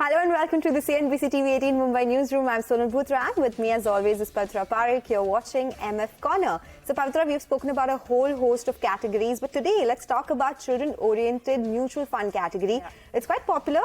Hello and welcome to the CNBC-TV18 Mumbai newsroom. I'm Sonal Bhutra and with me as always is Pavitra Parekh. You're watching MF Corner. So Pavitra, we've spoken about a whole host of categories, but today let's talk about children-oriented mutual fund category. Yeah. It's quite popular.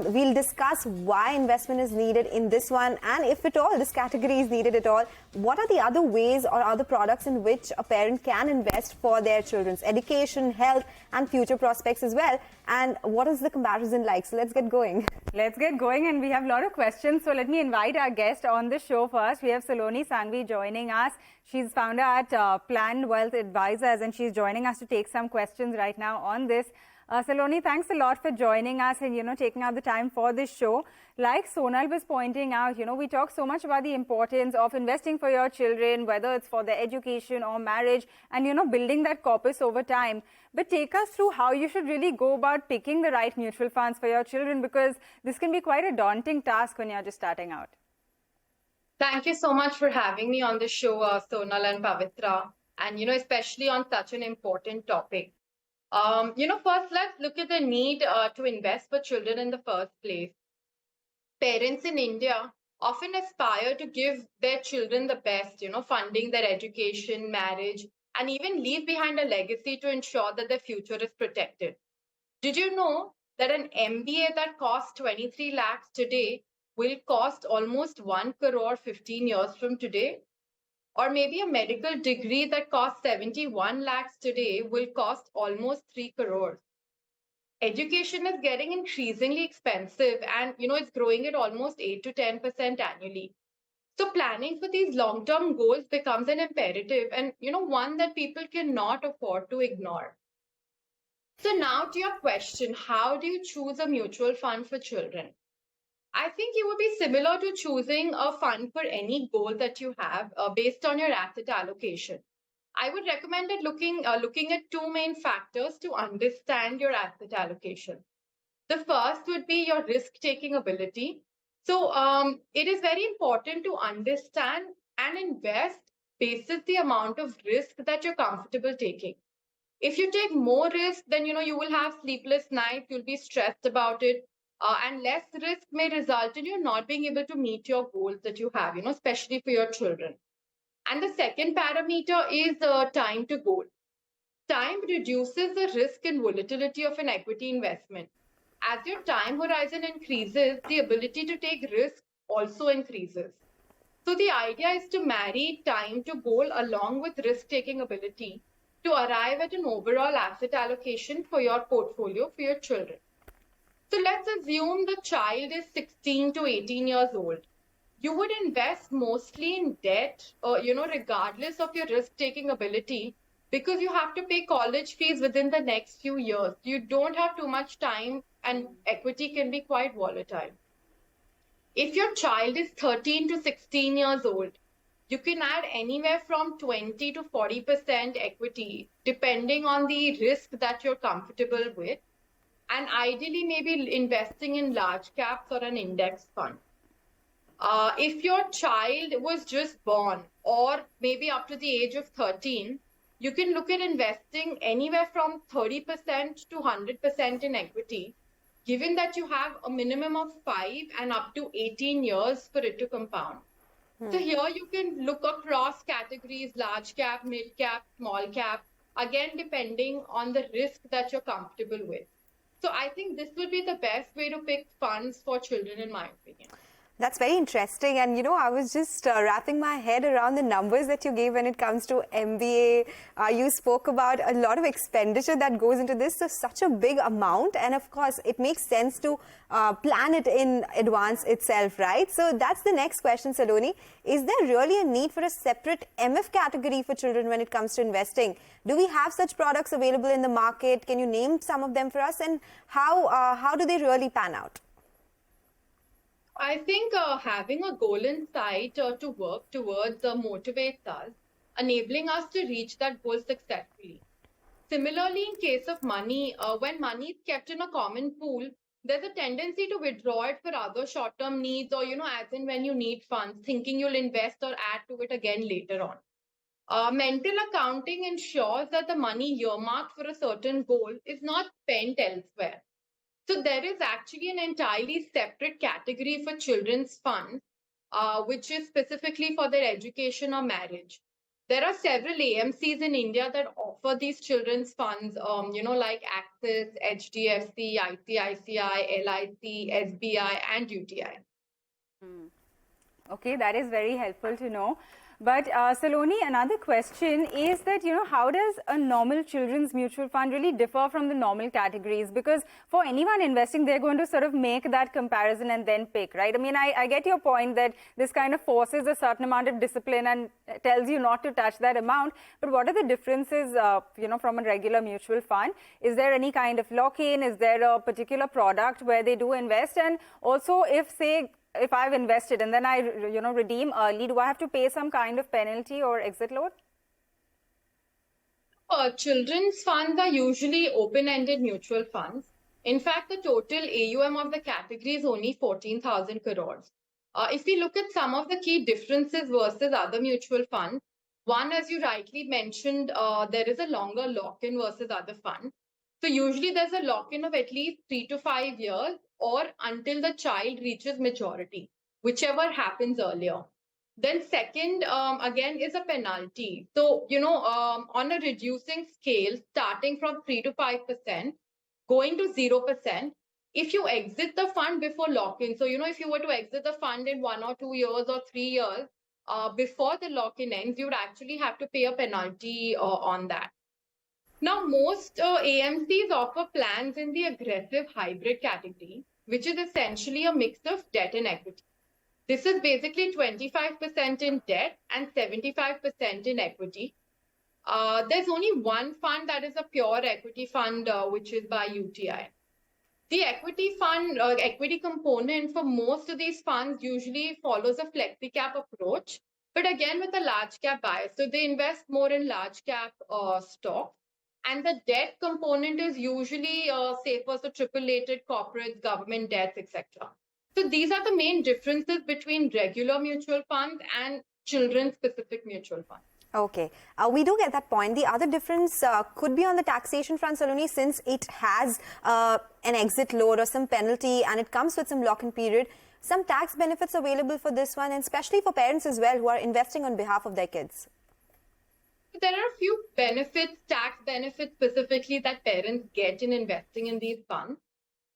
We'll discuss why investment is needed in this one and if at all this category is needed at all. What are the other ways or other products in which a parent can invest for their children's education, health and future prospects as well? And what is the comparison like? So let's get going. Let's get going, and we have a lot of questions. So let me invite our guest on the show first. We have Salonee Sanghvi joining us. She's founder at Planned Wealth Advisors, and she's joining us to take some questions right now on this. Salonee, thanks a lot for joining us and, taking out the time for this show. Like Sonal was pointing out, we talk so much about the importance of investing for your children, whether it's for their education or marriage, and, building that corpus over time. But take us through how you should really go about picking the right mutual funds for your children, because this can be quite a daunting task when you're just starting out. Thank you so much for having me on the show, Sonal and Pavitra, and, especially on such an important topic. First, let's look at the need to invest for children in the first place. Parents in India often aspire to give their children the best, funding their education, marriage, and even leave behind a legacy to ensure that their future is protected. Did you know that an MBA that costs 23 lakhs today will cost almost 1 crore 15 years from today? Or maybe a medical degree that costs 71 lakhs today will cost almost 3 crores. Education is getting increasingly expensive and, it's growing at almost 8 to 10% annually. So planning for these long-term goals becomes an imperative and, one that people cannot afford to ignore. So now to your question, how do you choose a mutual fund for children? I think it would be similar to choosing a fund for any goal that you have based on your asset allocation. I would recommend it looking at two main factors to understand your asset allocation. The first would be your risk-taking ability. So it is very important to understand and invest based on the amount of risk that you're comfortable taking. If you take more risk, then you will have sleepless nights, you'll be stressed about it. And less risk may result in you not being able to meet your goals that you have, especially for your children. And the second parameter is time to goal. Time reduces the risk and volatility of an equity investment. As your time horizon increases, the ability to take risk also increases. So the idea is to marry time to goal along with risk-taking ability to arrive at an overall asset allocation for your portfolio for your children. So let's assume the child is 16 to 18 years old. You would invest mostly in debt, regardless of your risk-taking ability, because you have to pay college fees within the next few years. You don't have too much time and equity can be quite volatile. If your child is 13 to 16 years old, you can add anywhere from 20 to 40% equity, depending on the risk that you're comfortable with. And ideally, maybe investing in large caps or an index fund. If your child was just born or maybe up to the age of 13, you can look at investing anywhere from 30% to 100% in equity, given that you have a minimum of 5 and up to 18 years for it to compound. So here you can look across categories, large cap, mid cap, small cap, again, depending on the risk that you're comfortable with. So I think this would be the best way to pick funds for children, in my opinion. That's very interesting. And, I was just wrapping my head around the numbers that you gave when it comes to MBA. You spoke about a lot of expenditure that goes into this. So such a big amount. And of course, it makes sense to plan it in advance itself, right? So that's the next question, Salonee. Is there really a need for a separate MF category for children when it comes to investing? Do we have such products available in the market? Can you name some of them for us? And how do they really pan out? I think having a goal in sight to work towards motivates us, enabling us to reach that goal successfully. Similarly, in case of money, when money is kept in a common pool, there's a tendency to withdraw it for other short-term needs or, as in when you need funds, thinking you'll invest or add to it again later on. Mental accounting ensures that the money earmarked for a certain goal is not spent elsewhere. So there is actually an entirely separate category for children's funds, which is specifically for their education or marriage. There are several AMCs in India that offer these children's funds, like Axis, HDFC, ICICI, LIC, SBI, and UTI. Okay, that is very helpful to know. But Salonee, another question is that, how does a normal children's mutual fund really differ from the normal categories? Because for anyone investing, they're going to sort of make that comparison and then pick, right? I mean, I get your point that this kind of forces a certain amount of discipline and tells you not to touch that amount. But what are the differences, from a regular mutual fund? Is there any kind of lock-in? Is there a particular product where they do invest? And also, if I've invested and then I, redeem early, do I have to pay some kind of penalty or exit load? Children's funds are usually open-ended mutual funds. In fact, the total AUM of the category is only 14,000 crores. If we look at some of the key differences versus other mutual funds, one, as you rightly mentioned, there is a longer lock-in versus other funds. So usually there's a lock-in of at least 3 to 5 years or until the child reaches maturity, whichever happens earlier. Then second, again, is a penalty. So, on a reducing scale, starting from 3 to 5%, going to 0%, if you exit the fund before lock-in, so, if you were to exit the fund in 1 or 2 years or 3 years, before the lock-in ends, you would actually have to pay a penalty on that. Now, most AMCs offer plans in the aggressive hybrid category, which is essentially a mix of debt and equity. This is basically 25% in debt and 75% in equity. There's only one fund that is a pure equity fund, which is by UTI. The equity fund, equity component for most of these funds usually follows a flexi cap approach, but again with a large cap bias. So they invest more in large cap stocks. And the debt component is usually safer, so triple-rated corporates, government debts, etc. So these are the main differences between regular mutual funds and children-specific mutual funds. Okay, we do get that point. The other difference could be on the taxation front, Salonee, since it has an exit load or some penalty and it comes with some lock-in period. Some tax benefits available for this one, and especially for parents as well who are investing on behalf of their kids. There are a few benefits, tax benefits specifically, that parents get in investing in these funds.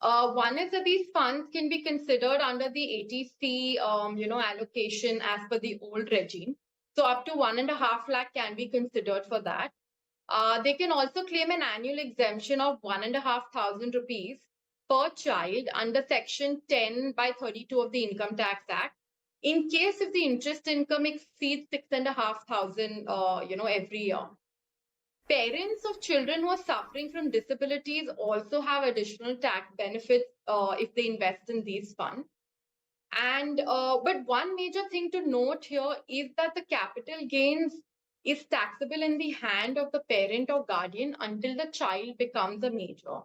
One is that these funds can be considered under the ATC, allocation as per the old regime. So up to 1.5 lakh can be considered for that. They can also claim an annual exemption of 1,500 rupees per child under Section 10/32 of the Income Tax Act, in case if the interest income exceeds 6,500, every year. Parents of children who are suffering from disabilities also have additional tax benefits if they invest in these funds. And but one major thing to note here is that the capital gains is taxable in the hand of the parent or guardian until the child becomes a major.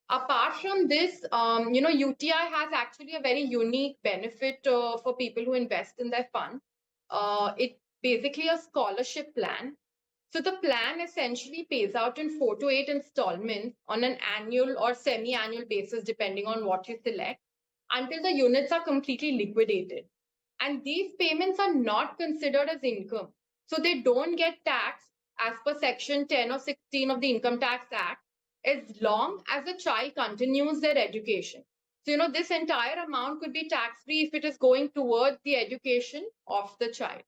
Apart from this, UTI has actually a very unique benefit for people who invest in their fund. It's basically a scholarship plan. So the plan essentially pays out in 4 to 8 installments on an annual or semi-annual basis, depending on what you select, until the units are completely liquidated. And these payments are not considered as income. So they don't get taxed as per Section 10 or 16 of the Income Tax Act, as long as the child continues their education. So, this entire amount could be tax-free if it is going towards the education of the child.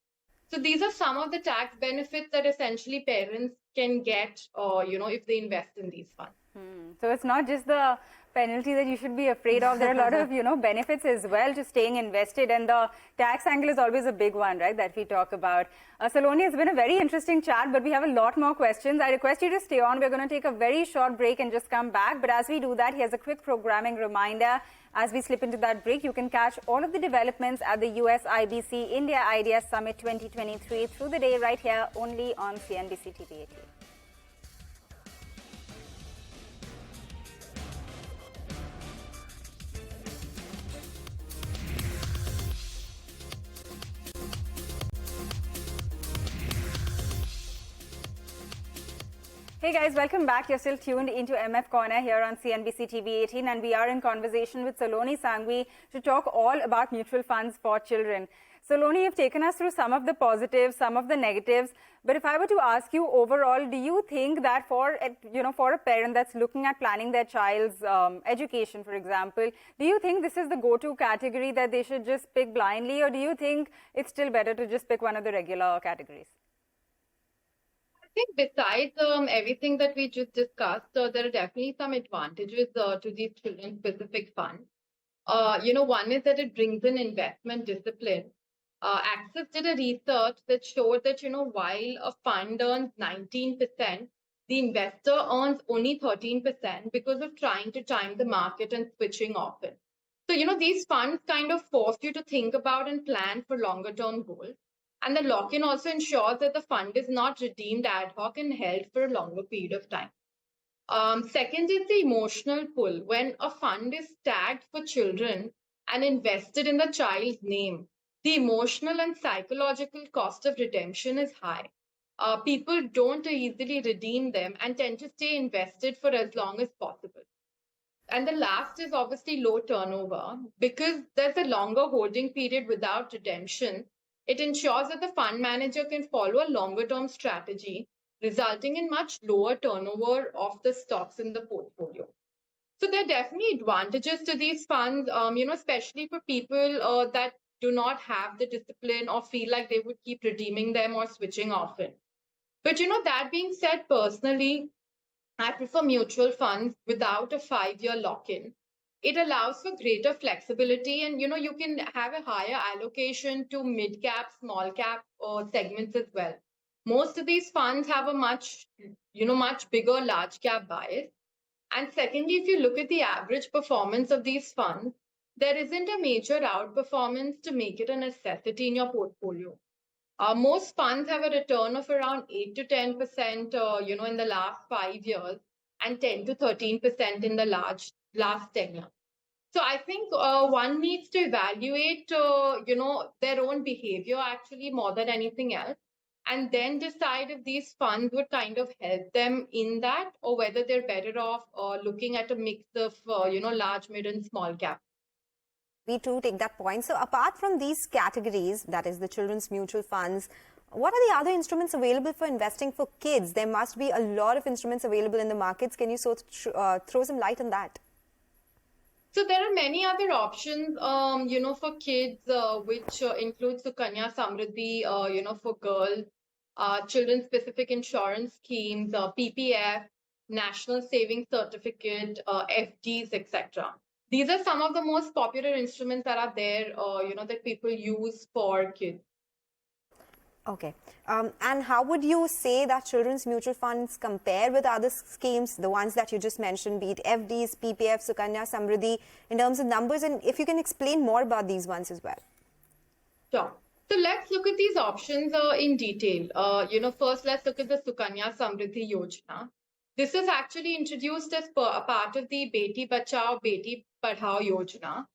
So these are some of the tax benefits that essentially parents can get, if they invest in these funds. So it's not just the penalty that you should be afraid of. There are a lot of, benefits as well to staying invested, and the tax angle is always a big one, right, that we talk about. Salonee, it's been a very interesting chat, but we have a lot more questions. I request you to stay on. We're going to take a very short break and just come back. But as we do that, here's a quick programming reminder. As we slip into that break, you can catch all of the developments at the US IBC India Ideas Summit 2023 through the day right here only on CNBC-TV18. Hey guys, welcome back. You're still tuned into MF Corner here on CNBC TV18, and we are in conversation with Salonee Sanghvi to talk all about mutual funds for children. Salonee, you've taken us through some of the positives, some of the negatives, but if I were to ask you overall, do you think that for a parent that's looking at planning their child's education, for example, do you think this is the go-to category that they should just pick blindly, or do you think it's still better to just pick one of the regular categories? I think besides everything that we just discussed, there are definitely some advantages to these children-specific funds. One is that it brings in investment discipline. Access did a research that showed that, while a fund earns 19%, the investor earns only 13% because of trying to time the market and switching often. So, these funds kind of force you to think about and plan for longer term goals. And the lock-in also ensures that the fund is not redeemed ad hoc and held for a longer period of time. Second is the emotional pull. When a fund is tagged for children and invested in the child's name, the emotional and psychological cost of redemption is high. People don't easily redeem them and tend to stay invested for as long as possible. And the last is obviously low turnover. Because there's a longer holding period without redemption, it ensures that the fund manager can follow a longer term strategy, resulting in much lower turnover of the stocks in the portfolio. So there are definitely advantages to these funds, especially for people that do not have the discipline or feel like they would keep redeeming them or switching often. But that being said, personally, I prefer mutual funds without a 5-year lock-in. It allows for greater flexibility, and you can have a higher allocation to mid-cap, small-cap segments as well. Most of these funds have a much bigger large-cap bias. And secondly, if you look at the average performance of these funds, there isn't a major outperformance to make it a necessity in your portfolio. Most funds have a return of around 8 to 10%, in the last 5 years, and 10 to 13% in the last 10 years. So I think one needs to evaluate, their own behavior actually more than anything else, and then decide if these funds would kind of help them in that, or whether they're better off looking at a mix of, large, mid, and small cap. We too take that point. So apart from these categories, that is the children's mutual funds, what are the other instruments available for investing for kids? There must be a lot of instruments available in the markets. Can you throw some light on that? So there are many other options, for kids, which include Sukanya Samriddhi, for girls, children-specific insurance schemes, PPF, National Savings Certificate, FDs, etc. These are some of the most popular instruments that are there, that people use for kids. Okay. And how would you say that children's mutual funds compare with other schemes, the ones that you just mentioned, be it FDs, PPF, Sukanya Samriddhi, in terms of numbers? And if you can explain more about these ones as well. Sure. So let's look at these options in detail. First, let's look at the Sukanya Samriddhi Yojana. This is actually introduced as a part of the Beti Bachao, Beti Padhao Yojana.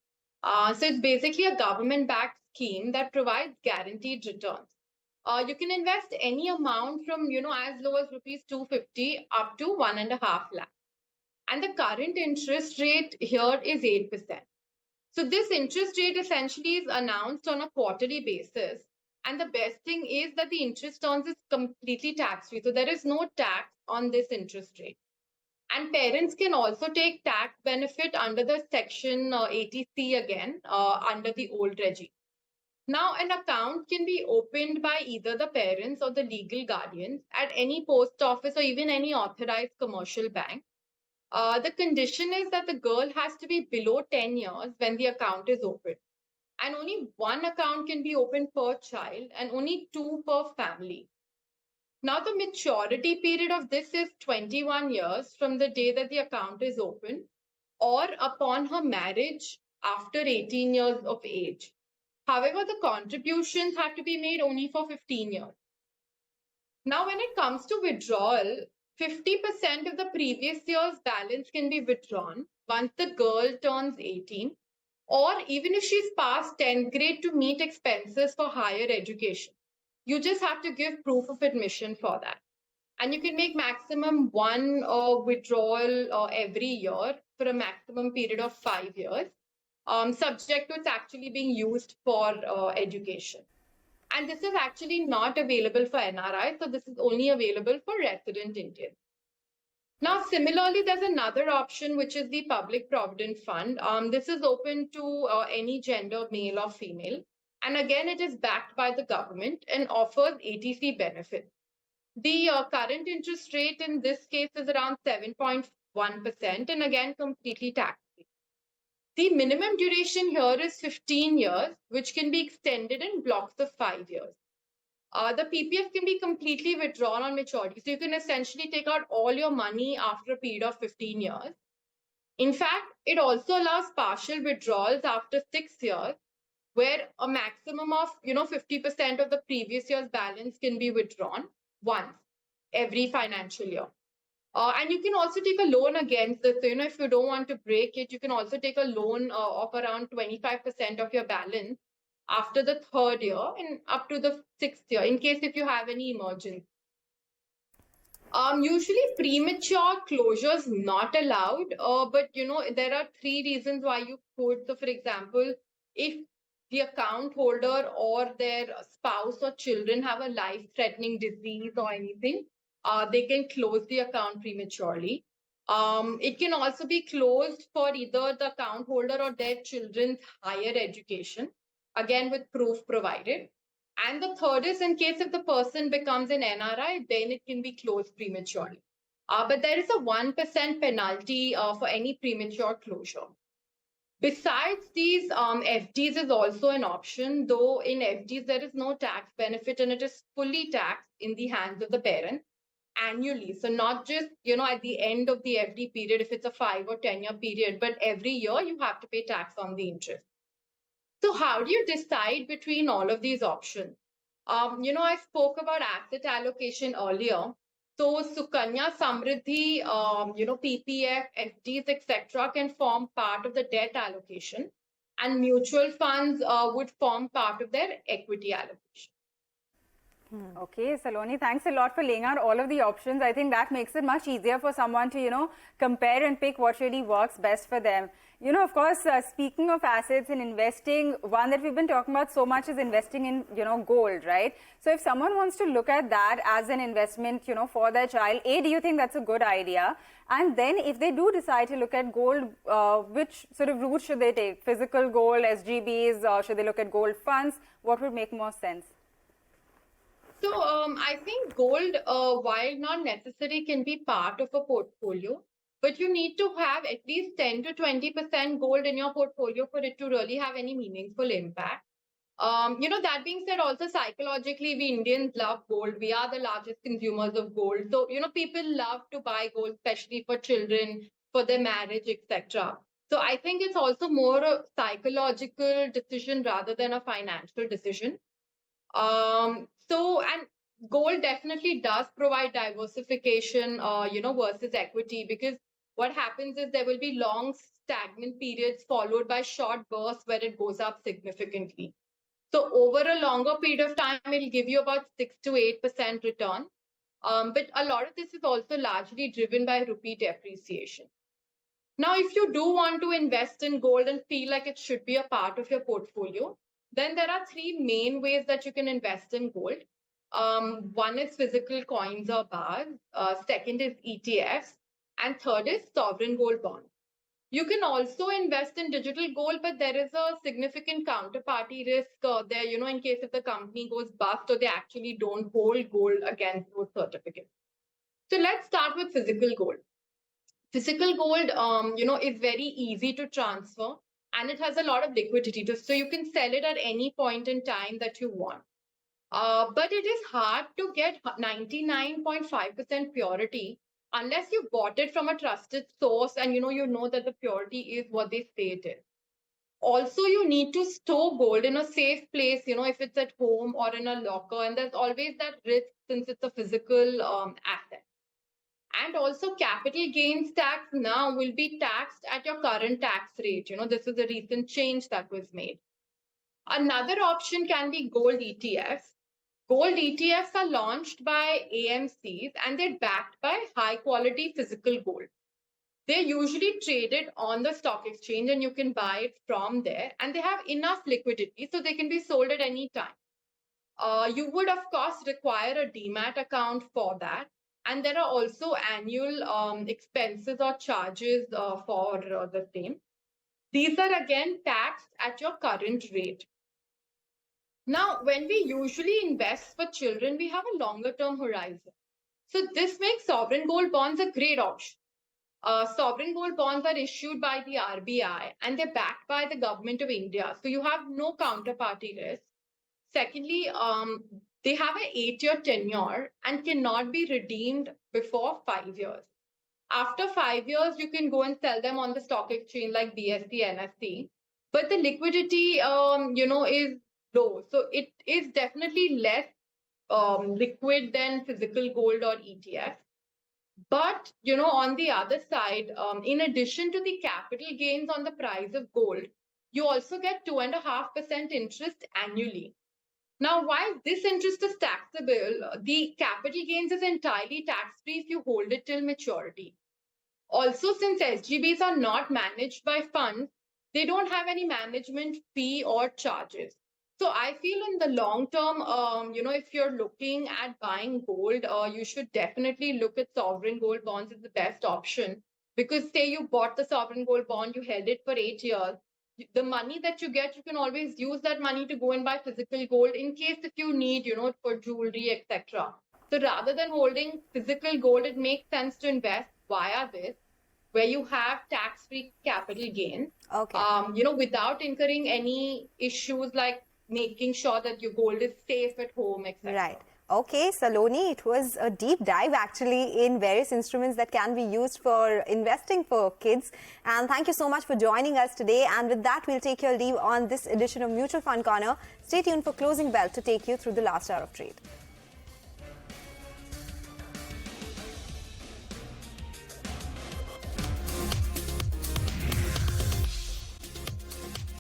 So it's basically a government-backed scheme that provides guaranteed returns. You can invest any amount from, as low as rupees 250 up to 1.5 lakh. And the current interest rate here is 8%. So this interest rate essentially is announced on a quarterly basis. And the best thing is that the interest earned is completely tax-free. So there is no tax on this interest rate. And parents can also take tax benefit under the section 80C again, under the old regime. Now, an account can be opened by either the parents or the legal guardians at any post office or even any authorized commercial bank. The condition is that the girl has to be below 10 years when the account is opened. And only one account can be opened per child and only 2 per family. Now, the maturity period of this is 21 years from the day that the account is opened, or upon her marriage after 18 years of age. However, the contributions have to be made only for 15 years. Now, when it comes to withdrawal, 50% of the previous year's balance can be withdrawn once the girl turns 18, or even if she's past 10th grade to meet expenses for higher education. You just have to give proof of admission for that. And you can make maximum one withdrawal every year for a maximum period of 5 years, subject to it's actually being used for education. And this is actually not available for NRI, so this is only available for resident Indians. Now, similarly, there's another option, which is the Public Provident Fund. This is open to any gender, male or female. And again, it is backed by the government and offers ATC benefits. The current interest rate in this case is around 7.1%, and again, completely tax-free. The minimum duration here is 15 years, which can be extended in blocks of 5 years. The PPF can be completely withdrawn on maturity. So you can essentially take out all your money after a period of 15 years. In fact, it also allows partial withdrawals after 6 years, where a maximum of 50% of the previous year's balance can be withdrawn once every financial year. And you can also take a loan against this. So, if you don't want to break it, you can also take a loan of around 25% of your balance after the 3rd year and up to the 6th year, in case if you have any emergency. Usually premature closures not allowed, but there are 3 reasons why you could. So for example, if the account holder or their spouse or children have a life-threatening disease or anything, they can close the account prematurely. It can also be closed for either the account holder or their children's higher education, again with proof provided. And the third is in case if the person becomes an NRI, then it can be closed prematurely. But there is a 1% penalty for any premature closure. Besides these, FDs is also an option, though in FDs there is no tax benefit and it is fully taxed in the hands of the parent annually. So not just, at the end of the FD period, if it's a 5 or 10 year period, but every year you have to pay tax on the interest. So how do you decide between all of these options? I spoke about asset allocation earlier. So Sukanya, Samriddhi, PPF, FDs, etc. can form part of the debt allocation, and mutual funds would form part of their equity allocation. Okay, Salonee, thanks a lot for laying out all of the options. I think that makes it much easier for someone to, compare and pick what really works best for them. Of course, speaking of assets and investing, one that we've been talking about so much is investing in, gold, right? So if someone wants to look at that as an investment, for their child, A, do you think that's a good idea? And then if they do decide to look at gold, which sort of route should they take? Physical gold, SGBs, or should they look at gold funds? What would make more sense? So I think gold, while not necessary, can be part of a portfolio, but you need to have at least 10 to 20% gold in your portfolio for it to really have any meaningful impact. That being said, also psychologically, we Indians love gold. We are the largest consumers of gold. So, people love to buy gold, especially for children, for their marriage, etc. So I think it's also more a psychological decision rather than a financial decision. And gold definitely does provide diversification, versus equity, because what happens is there will be long stagnant periods followed by short bursts where it goes up significantly. So over a longer period of time, it'll give you about 6 to 8% return. But a lot of this is also largely driven by rupee depreciation. Now, if you do want to invest in gold and feel like it should be a part of your portfolio, then there are 3 main ways that you can invest in gold. One is physical coins or bars. Second is ETFs. And third is sovereign gold bonds. You can also invest in digital gold, but there is a significant counterparty risk there, in case if the company goes bust or they actually don't hold gold against those certificates. So let's start with physical gold. Physical gold, is very easy to transfer. And it has a lot of liquidity, so you can sell it at any point in time that you want. But it is hard to get 99.5% purity unless you bought it from a trusted source and you know that the purity is what they say it is. Also, you need to store gold in a safe place, if it's at home or in a locker, and there's always that risk since it's a physical asset. And also capital gains tax now will be taxed at your current tax rate. This is a recent change that was made. Another option can be gold ETFs. Gold ETFs are launched by AMCs and they're backed by high quality physical gold. They're usually traded on the stock exchange and you can buy it from there, and they have enough liquidity so they can be sold at any time. You would, of course, require a demat account for that. And there are also annual expenses or charges for the same. These are again taxed at your current rate. Now, when we usually invest for children, we have a longer term horizon. So this makes sovereign gold bonds a great option. Sovereign gold bonds are issued by the RBI and they're backed by the government of India. So you have no counterparty risk. Secondly, they have an 8-year tenure and cannot be redeemed before 5 years. After 5 years, you can go and sell them on the stock exchange like BSE, NSE. But the liquidity, is low. So it is definitely less liquid than physical gold or ETF. But, on the other side, in addition to the capital gains on the price of gold, you also get 2.5% interest annually. Now, while this interest is taxable, the capital gains is entirely tax-free if you hold it till maturity. Also, since SGBs are not managed by funds, they don't have any management fee or charges. So I feel in the long term, if you're looking at buying gold, you should definitely look at sovereign gold bonds as the best option. Because say you bought the sovereign gold bond, you held it for 8 years. The money that you get, you can always use that money to go and buy physical gold in case if you need, for jewelry, etc. So rather than holding physical gold, it makes sense to invest via this, where you have tax-free capital gains. Okay. Without incurring any issues like making sure that your gold is safe at home, etc. Right. Okay, Salonee, it was a deep dive actually in various instruments that can be used for investing for kids. And thank you so much for joining us today. And with that, we'll take your leave on this edition of Mutual Fund Corner. Stay tuned for Closing Bell to take you through the last hour of trade.